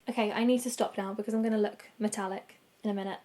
Okay, I need to stop now because I'm going to look metallic in a minute.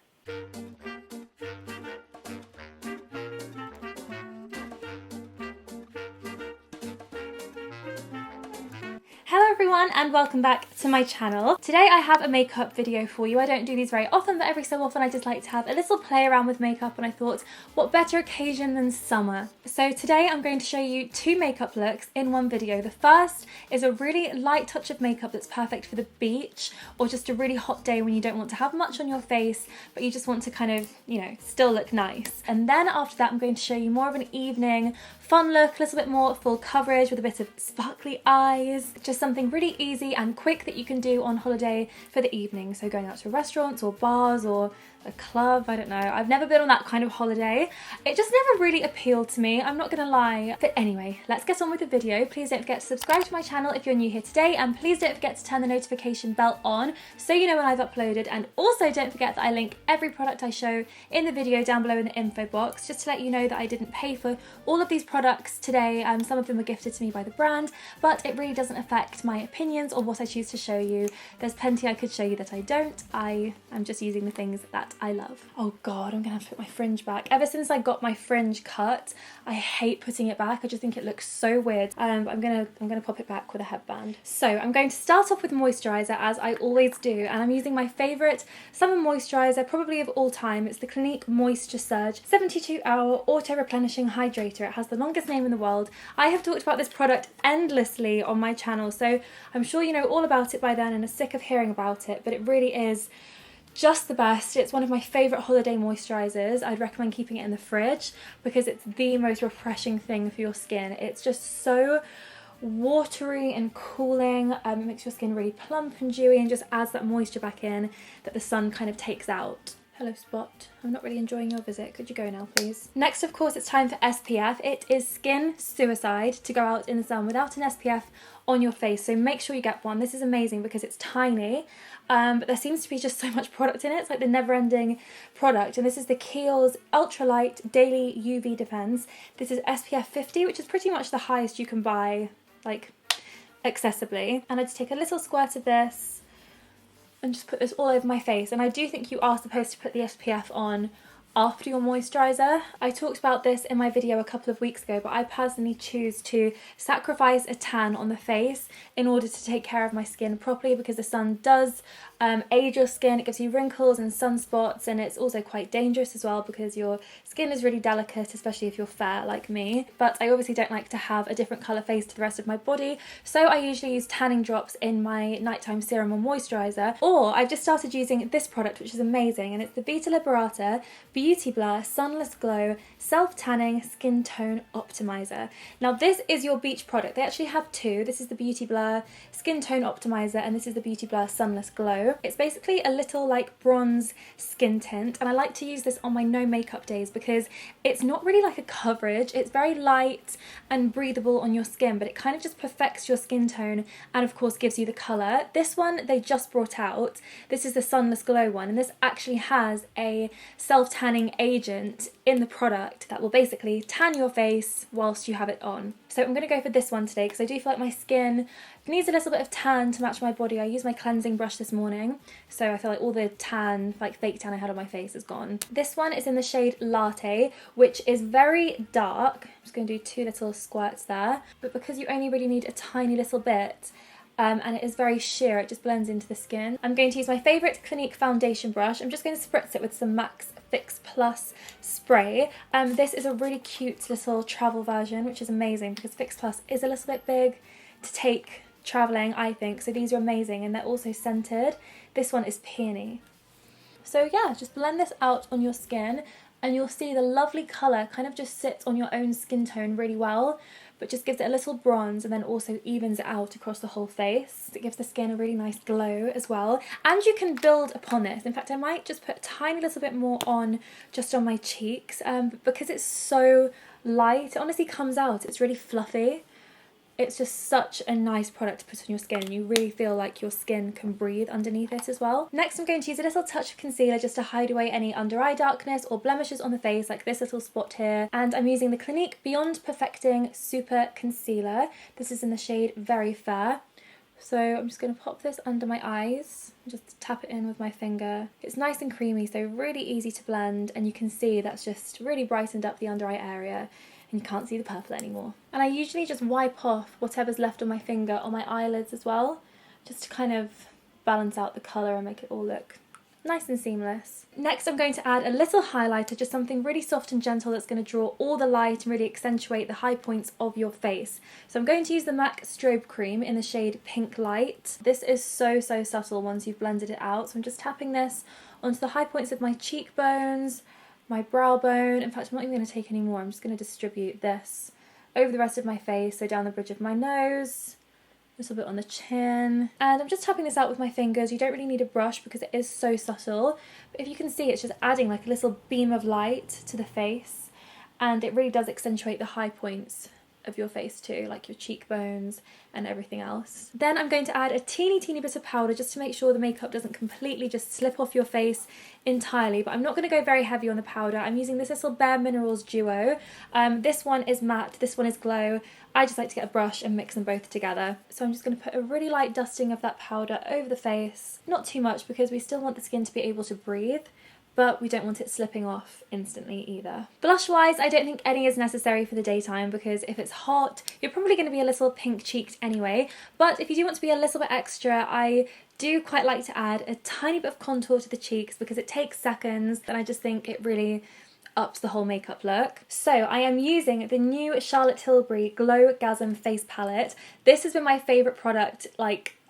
Hello everyone and welcome back to my channel. Today I have a makeup video for you. I don't do these very often, but every so often I just like to have a little play around with makeup, and I thought what better occasion than summer. So today I'm going to show you two makeup looks in one video. The first is a really light touch of makeup that's perfect for the beach or just a really hot day when you don't want to have much on your face but you just want to kind of, you know, still look nice. And then after that I'm going to show you more of an evening fun look, a little bit more full coverage with a bit of sparkly eyes, just something really easy and quick that you can do on holiday for the evening. So going out to restaurants or bars or a club, I don't know. I've never been on that kind of holiday. It just never really appealed to me, I'm not gonna lie. But anyway, let's get on with the video. Please don't forget to subscribe to my channel if you're new here today, and please don't forget to turn the notification bell on so you know when I've uploaded, and also don't forget that I link every product I show in the video down below in the info box, just to let you know that I didn't pay for all of these products today. Some of them were gifted to me by the brand, but it really doesn't affect my opinions or what I choose to show you. There's plenty I could show you that I don't. I am just using the things that I love. Oh god, I'm gonna have to put my fringe back. Ever since I got my fringe cut, I hate putting it back. I just think it looks so weird. I'm gonna pop it back with a headband. So I'm going to start off with moisturizer, as I always do, and I'm using my favourite summer moisturizer probably of all time. It's the Clinique Moisture Surge 72-hour auto replenishing hydrator. It has the longest name in the world. I have talked about this product endlessly on my channel, so I'm sure you know all about it by then and are sick of hearing about it, but it really is just the best. It's one of my favourite holiday moisturisers. I'd recommend keeping it in the fridge because it's the most refreshing thing for your skin. It's just so watery and cooling. It makes your skin really plump and dewy and just adds that moisture back in that the sun kind of takes out. Hello Spot, I'm not really enjoying your visit. Could you go now please? Next, of course, it's time for SPF. It is skin suicide to go out in the sun without an SPF on your face, so make sure you get one. This is amazing because it's tiny, but there seems to be just so much product in it. It's like the never-ending product, and this is the Kiehl's Ultralight Daily UV Defense. This is SPF 50, which is pretty much the highest you can buy, like, accessibly. And I just take a little squirt of this and just put this all over my face. And I do think you are supposed to put the SPF on after your moisturiser. I talked about this in my video a couple of weeks ago, but I personally choose to sacrifice a tan on the face in order to take care of my skin properly, because the sun does age your skin. It gives you wrinkles and sunspots, and it's also quite dangerous as well because your skin is really delicate, especially if you're fair like me. But I obviously don't like to have a different colour face to the rest of my body, so I usually use tanning drops in my nighttime serum or moisturiser. Or I've just started using this product, which is amazing, and it's the Vita Liberata Beauty Blur Sunless Glow Self-Tanning Skin Tone Optimizer. Now this is your beach product. They actually have two. This is the Beauty Blur Skin Tone Optimizer, and this is the Beauty Blur Sunless Glow. It's basically a little like bronze skin tint, and I like to use this on my no makeup days because it's not really like a coverage. It's very light and breathable on your skin, but it kind of just perfects your skin tone and of course gives you the colour. This one they just brought out. This is the Sunless Glow one, and this actually has a self-tanning agent in the product that will basically tan your face whilst you have it on. So I'm going to go for this one today because I do feel like my skin needs a little bit of tan to match my body. I used my cleansing brush this morning, so I feel like all the tan, like fake tan I had on my face is gone. This one is in the shade Latte, which is very dark. I'm just going to do two little squirts there, but because you only really need a tiny little bit, and it is very sheer, it just blends into the skin. I'm going to use my favourite Clinique foundation brush. I'm just going to spritz it with some Max Fix Plus spray. This is a really cute little travel version, which is amazing because Fix Plus is a little bit big to take travelling, I think, so these are amazing, and they're also scented. This one is peony. So yeah, just blend this out on your skin and you'll see the lovely colour kind of just sits on your own skin tone really well, but just gives it a little bronze and then also evens it out across the whole face. It gives the skin a really nice glow as well, and you can build upon this. In fact, I might just put a tiny little bit more on just on my cheeks, because it's so light, it honestly comes out, it's really fluffy. It's just such a nice product to put on your skin. You really feel like your skin can breathe underneath it as well. Next, I'm going to use a little touch of concealer just to hide away any under eye darkness or blemishes on the face, like this little spot here. And I'm using the Clinique Beyond Perfecting Super Concealer. This is in the shade Very Fair. So I'm just going to pop this under my eyes and just tap it in with my finger. It's nice and creamy, so really easy to blend, and you can see that's just really brightened up the under eye area and you can't see the purple anymore. And I usually just wipe off whatever's left on my finger on my eyelids as well, just to kind of balance out the colour and make it all look nice and seamless. Next I'm going to add a little highlighter, just something really soft and gentle that's going to draw all the light and really accentuate the high points of your face. So I'm going to use the MAC Strobe Cream in the shade Pink Light. This is so subtle once you've blended it out, so I'm just tapping this onto the high points of my cheekbones, my brow bone. In fact, I'm not even going to take any more, I'm just going to distribute this over the rest of my face, so down the bridge of my nose, a little bit on the chin, and I'm just tapping this out with my fingers. You don't really need a brush because it is so subtle, but if you can see, it's just adding like a little beam of light to the face, and it really does accentuate the high points of your face too, like your cheekbones and everything else. Then I'm going to add a teeny bit of powder just to make sure the makeup doesn't completely just slip off your face entirely, but I'm not going to go very heavy on the powder. I'm using this little Bare Minerals duo. This one is matte, this one is glow. I just like to get a brush and mix them both together. So I'm just going to put a really light dusting of that powder over the face. Not too much because we still want the skin to be able to breathe, but we don't want it slipping off instantly either. Blush wise, I don't think any is necessary for the daytime because if it's hot, you're probably going to be a little pink cheeked anyway. But if you do want to be a little bit extra, I do quite like to add a tiny bit of contour to the cheeks because it takes seconds, and I just think it really ups the whole makeup look. So I am using the new Charlotte Tilbury Glow Gasm Face Palette. This has been my favourite product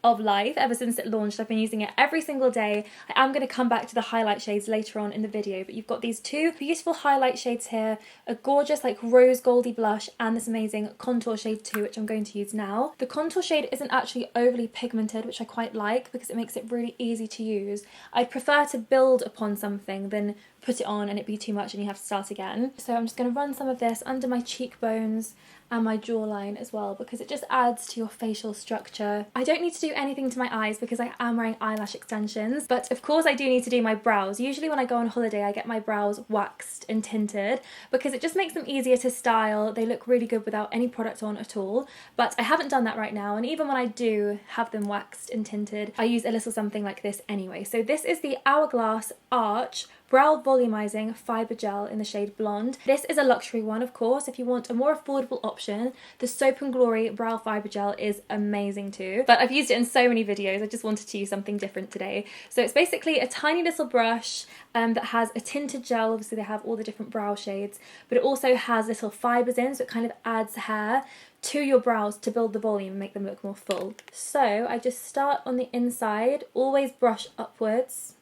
of life ever since it launched. I've been using it every single day. I am going to come back to the highlight shades later on in the video, but you've got these two beautiful highlight shades here, a gorgeous like rose goldy blush and this amazing contour shade too, which I'm going to use now. The contour shade isn't actually overly pigmented, which I quite like because it makes it really easy to use. I prefer to build upon something than put it on and it be too much and you have to start again. So I'm just going to run some of this under my cheekbones and my jawline as well because it just adds to your facial structure. I don't need to do anything to my eyes because I am wearing eyelash extensions, but of course I do need to do my brows. Usually when I go on holiday I get my brows waxed and tinted because it just makes them easier to style. They look really good without any product on at all, but I haven't done that right now, and even when I do have them waxed and tinted I use a little something like this anyway. So this is the Hourglass Arch Brow Volumizing Fibre Gel in the shade Blonde. This is a luxury one, of course. If you want a more affordable option, the Soap & Glory Brow Fibre Gel is amazing too. But I've used it in so many videos, I just wanted to use something different today. So it's basically a tiny little brush that has a tinted gel. Obviously they have all the different brow shades, but it also has little fibres in, so it kind of adds hair to your brows to build the volume and make them look more full. So I just start on the inside, always brush upwards.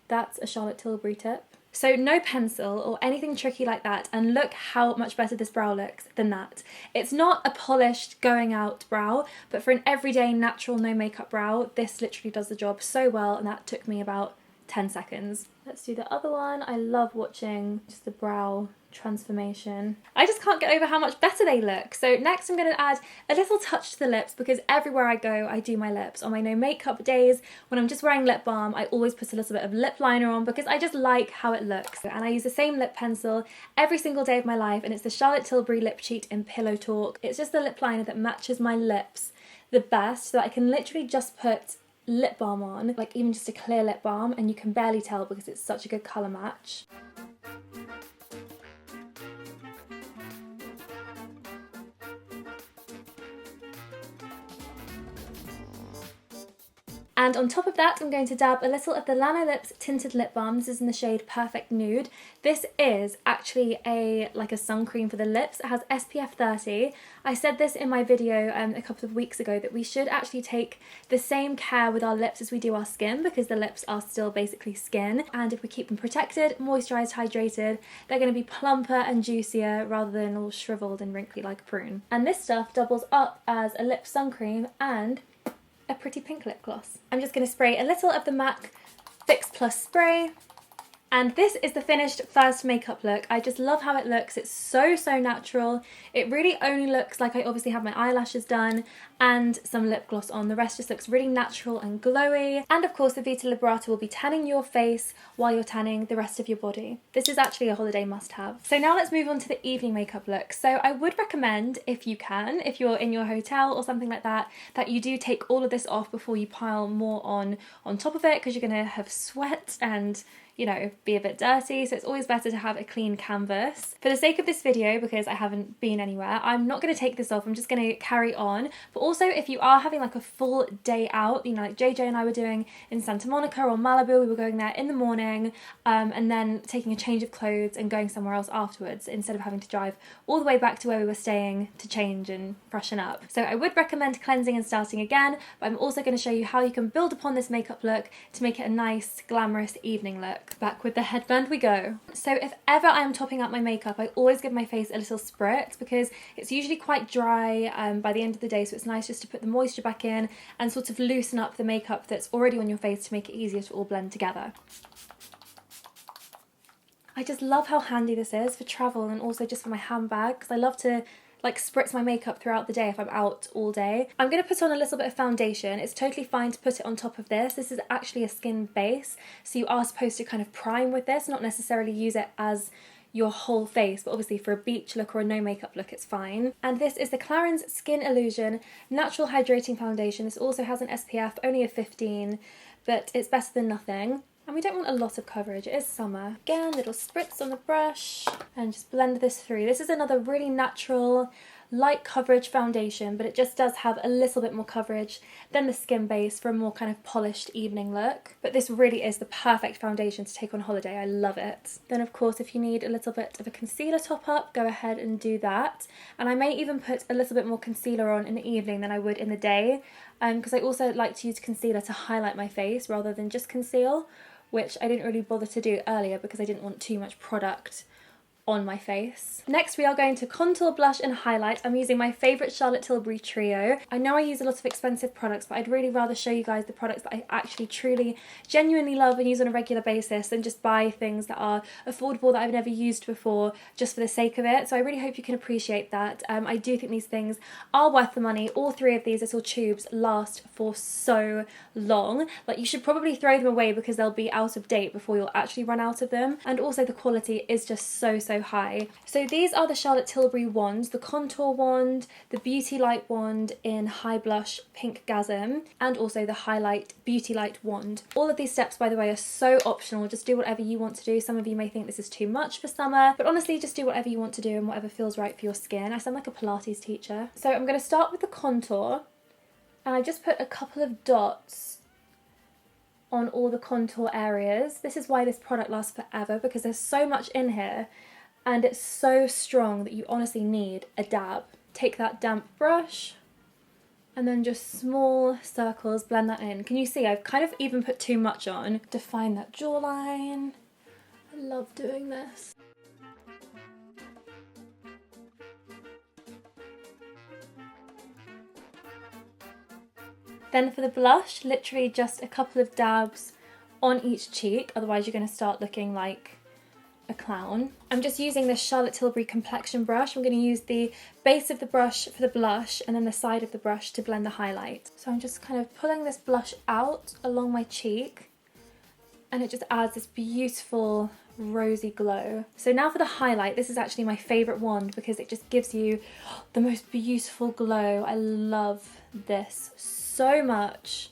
That's a Charlotte Tilbury tip. So no pencil or anything tricky like that, and look how much better this brow looks than that. It's not a polished going out brow, but for an everyday natural no makeup brow, this literally does the job so well, and that took me about 10 seconds. Let's do the other one. I love watching just the brow transformation. I just can't get over how much better they look. So next I'm going to add a little touch to the lips because everywhere I go I do my lips. On my no makeup days, when I'm just wearing lip balm, I always put a little bit of lip liner on because I just like how it looks. And I use the same lip pencil every single day of my life, and it's the Charlotte Tilbury Lip Cheat in Pillow Talk. It's just the lip liner that matches my lips the best, so that I can literally just put lip balm on, like even just a clear lip balm, and you can barely tell because it's such a good colour match. And on top of that, I'm going to dab a little of the Lanolips Tinted Lip Balm. This is in the shade Perfect Nude. This is actually like a sun cream for the lips. It has SPF 30. I said this in my video a couple of weeks ago that we should actually take the same care with our lips as we do our skin because the lips are still basically skin. And if we keep them protected, moisturised, hydrated, they're going to be plumper and juicier rather than all shriveled and wrinkly like a prune. And this stuff doubles up as a lip sun cream and a pretty pink lip gloss. I'm just going to spray a little of the MAC Fix Plus spray And this is the finished first makeup look. I just love how it looks. It's so natural. It really only looks like I obviously have my eyelashes done and some lip gloss on. The rest just looks really natural and glowy. And of course the Vita Liberato will be tanning your face while you're tanning the rest of your body. This is actually a holiday must-have. So now let's move on to the evening makeup look. So I would recommend, if you can, if you're in your hotel or something like that, that you do take all of this off before you pile more on top of it, because you're gonna have sweat and, you know, be a bit dirty. So it's always better to have a clean canvas. For the sake of this video, because I haven't been anywhere, I'm not going to take this off. I'm just going to carry on. But also, if you are having like a full day out, you know, like JJ and I were doing in Santa Monica or Malibu, we were going there in the morning and then taking a change of clothes and going somewhere else afterwards, instead of having to drive all the way back to where we were staying to change and freshen up. So I would recommend cleansing and starting again, but I'm also going to show you how you can build upon this makeup look to make it a nice, glamorous evening look. Back with the headband we go. So if ever I am topping up my makeup, I always give my face a little spritz, because it's usually quite dry by the end of the day, so it's nice just to put the moisture back in and sort of loosen up the makeup that's already on your face to make it easier to all blend together. I just love how handy this is for travel and also just for my handbag, because I love to like spritz my makeup throughout the day if I'm out all day. I'm going to put on a little bit of foundation. It's totally fine to put it on top of this. This is actually a skin base, so you are supposed to kind of prime with this, not necessarily use it as your whole face, but obviously for a beach look or a no makeup look it's fine. And this is the Clarins Skin Illusion Natural Hydrating Foundation. This also has an SPF only of 15, but it's better than nothing. And we don't want a lot of coverage, it is summer. Again, little spritz on the brush and just blend this through. This is another really natural, light coverage foundation, but it just does have a little bit more coverage than the skin base for a more kind of polished evening look. But this really is the perfect foundation to take on holiday. I love it. Then of course, if you need a little bit of a concealer top up, go ahead and do that. And I may even put a little bit more concealer on in the evening than I would in the day, because I also like to use concealer to highlight my face rather than just conceal, which I didn't really bother to do earlier because I didn't want too much product on my face. Next we are going to contour, blush and highlight. I'm using my favourite Charlotte Tilbury trio. I know I use a lot of expensive products, but I'd really rather show you guys the products that I actually truly genuinely love and use on a regular basis than just buy things that are affordable that I've never used before just for the sake of it. So I really hope you can appreciate that. I do think these things are worth the money. All three of these little tubes last for so long. Like, you should probably throw them away because they'll be out of date before you'll actually run out of them. And also the quality is just so high. So these are the Charlotte Tilbury wands, the contour wand, the beauty light wand in high blush pink gasm, and also the highlight beauty light wand. All of these steps, by the way, are so optional. Just do whatever you want to do. Some of you may think this is too much for summer, but honestly just do whatever you want to do and whatever feels right for your skin. I sound like a Pilates teacher. So I'm going to start with the contour, and I just put a couple of dots on all the contour areas. This is why this product lasts forever, because there's so much in here and it's so strong that you honestly need a dab. Take that damp brush and then just small circles, blend that in. Can you see I've kind of even put too much on? Define that jawline. I love doing this. Then for the blush, literally just a couple of dabs on each cheek, otherwise you're going to start looking like a clown. I'm just using this Charlotte Tilbury complexion brush. I'm going to use the base of the brush for the blush and then the side of the brush to blend the highlight. So I'm just kind of pulling this blush out along my cheek, and it just adds this beautiful rosy glow. So now for the highlight. This is actually my favourite wand because it just gives you the most beautiful glow. I love this so much.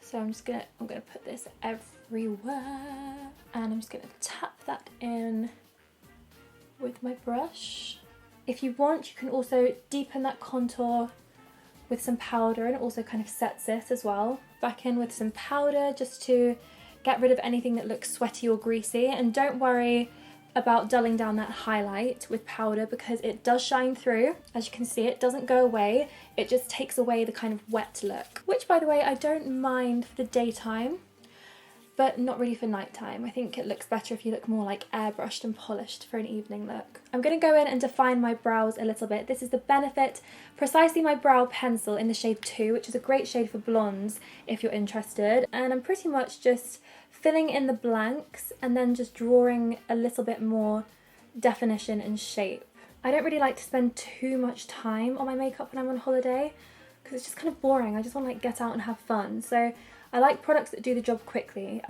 So I'm gonna put this everywhere, and I'm just gonna tap that in with my brush. If you want, you can also deepen that contour with some powder, and it also kind of sets it as well. Back in with some powder just to get rid of anything that looks sweaty or greasy, and don't worry about dulling down that highlight with powder because it does shine through. As you can see, it doesn't go away, it just takes away the kind of wet look, which by the way I don't mind for the daytime, but not really for nighttime. I think it looks better if you look more like airbrushed and polished for an evening look. I'm going to go in and define my brows a little bit. This is the Benefit Precisely My Brow Pencil in the shade 2, which is a great shade for blondes if you're interested. And I'm pretty much just filling in the blanks and then just drawing a little bit more definition and shape. I don't really like to spend too much time on my makeup when I'm on holiday because it's just kind of boring. I just want to like get out and have fun. So I like products that do the job quickly,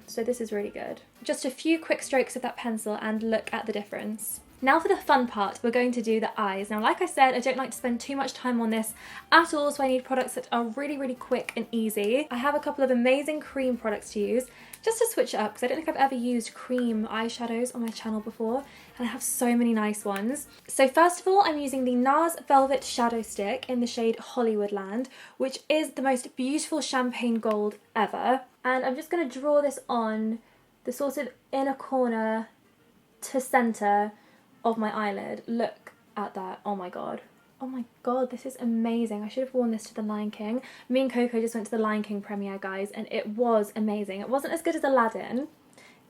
so this is really good. Just a few quick strokes of that pencil and look at the difference. Now for the fun part, we're going to do the eyes. Now, like I said, I don't like to spend too much time on this at all, so I need products that are really, really quick and easy. I have a couple of amazing cream products to use, just to switch it up, because I don't think I've ever used cream eyeshadows on my channel before, and I have so many nice ones. So first of all, I'm using the NARS Velvet Shadow Stick in the shade Hollywoodland, which is the most beautiful champagne gold ever. And I'm just going to draw this on the sort of inner corner to centre of my eyelid. Look at that. Oh my god. Oh my god, this is amazing. I should have worn this to the Lion King. Me and Coco just went to the Lion King premiere, guys, and it was amazing. It wasn't as good as Aladdin,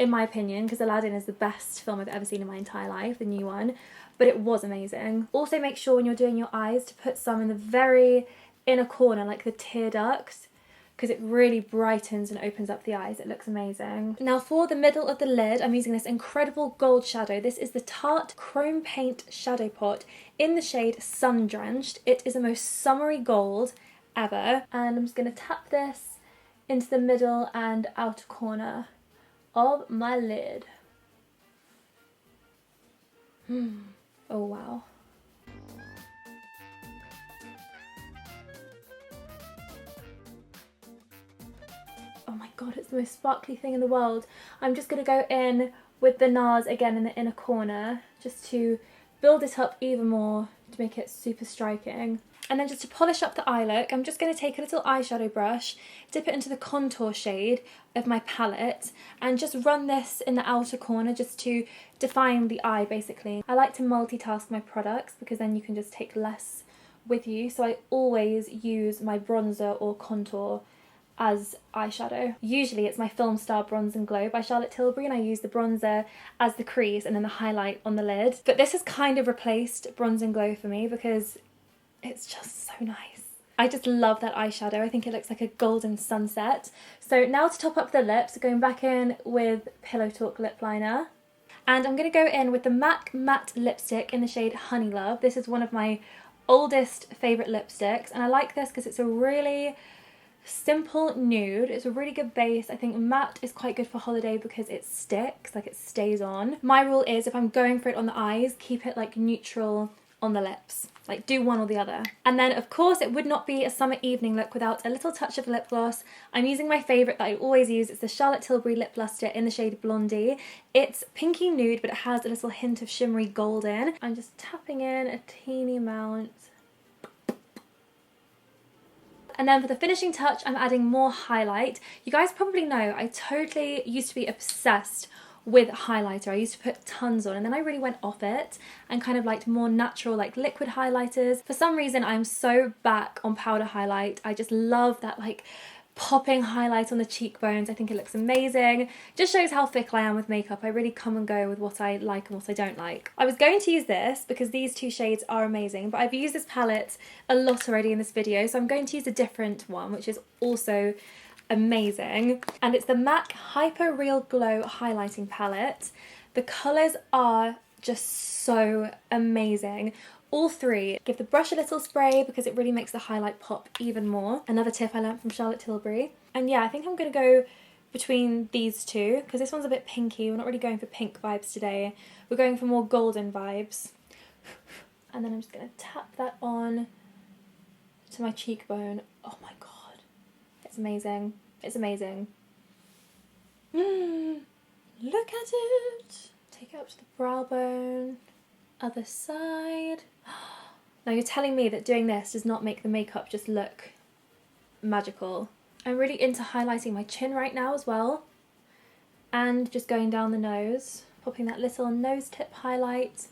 in my opinion, because Aladdin is the best film I've ever seen in my entire life, the new one, but it was amazing. Also, make sure when you're doing your eyes to put some in the very inner corner, like the tear ducts, because it really brightens and opens up the eyes. It looks amazing. Now for the middle of the lid, I'm using this incredible gold shadow. This is the Tarte Chrome Paint Shadow Pot in the shade Sun Drenched. It is the most summery gold ever. And I'm just going to tap this into the middle and outer corner of my lid. Oh wow. Oh my god, it's the most sparkly thing in the world. I'm just going to go in with the NARS again in the inner corner just to build it up even more to make it super striking. And then just to polish up the eye look, I'm just going to take a little eyeshadow brush, dip it into the contour shade of my palette and just run this in the outer corner just to define the eye basically. I like to multitask my products because then you can just take less with you. So I always use my bronzer or contour as eyeshadow. Usually it's my Film Star Bronze and Glow by Charlotte Tilbury, and I use the bronzer as the crease and then the highlight on the lid. But this has kind of replaced Bronze and Glow for me because it's just so nice. I just love that eyeshadow. I think it looks like a golden sunset. So now to top up the lips, going back in with Pillow Talk lip liner. And I'm going to go in with the MAC Matte Lipstick in the shade Honey Love. This is one of my oldest favourite lipsticks, and I like this because it's a really simple nude. It's a really good base. I think matte is quite good for holiday because it sticks, like it stays on. My rule is if I'm going for it on the eyes, keep it like neutral on the lips. Like do one or the other. And then of course it would not be a summer evening look without a little touch of lip gloss. I'm using my favourite that I always use. It's the Charlotte Tilbury Lip Luster in the shade Blondie. It's pinky nude but it has a little hint of shimmery golden. I'm just tapping in a teeny amount. And then for the finishing touch, I'm adding more highlight. You guys probably know I totally used to be obsessed with highlighter. I used to put tons on and then I really went off it and kind of liked more natural like liquid highlighters. For some reason I'm so back on powder highlight. I just love that like popping highlight on the cheekbones. I think it looks amazing. Just shows how fickle I am with makeup. I really come and go with what I like and what I don't like. I was going to use this because these two shades are amazing, but I've used this palette a lot already in this video, so I'm going to use a different one which is also amazing, and it's the MAC Hyper Real Glow highlighting palette. The colours are just so amazing. All three. Give the brush a little spray because it really makes the highlight pop even more. Another tip I learned from Charlotte Tilbury. And yeah, I think I'm going to go between these two because this one's a bit pinky. We're not really going for pink vibes today. We're going for more golden vibes. And then I'm just going to tap that on to my cheekbone. Oh my god. It's amazing. It's amazing. Look at it. Take it up to the brow bone. Other side. Now you're telling me that doing this does not make the makeup just look magical. I'm really into highlighting my chin right now as well. And just going down the nose. Popping that little nose tip highlight.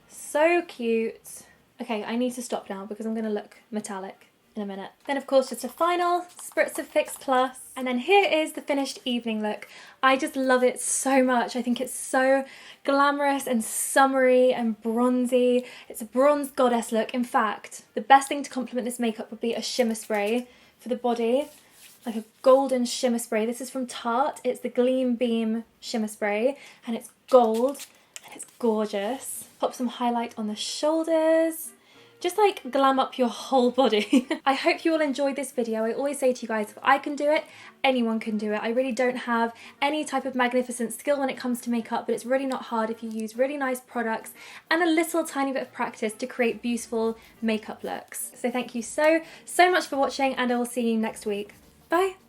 So cute. Okay, I need to stop now because I'm going to look metallic. in a minute. Then of course just a final spritz of Fix Plus. And then here is the finished evening look. I just love it so much. I think it's so glamorous and summery and bronzy. It's a bronze goddess look. In fact, the best thing to complement this makeup would be a shimmer spray for the body. Like a golden shimmer spray. This is from Tarte. It's the Gleam Beam shimmer spray and it's gold and it's gorgeous. Pop some highlight on the shoulders. Just like glam up your whole body. I hope you all enjoyed this video. I always say to you guys, if I can do it, anyone can do it. I really don't have any type of magnificent skill when it comes to makeup, but it's really not hard if you use really nice products and a little tiny bit of practice to create beautiful makeup looks. So thank you so much for watching and I will see you next week. Bye!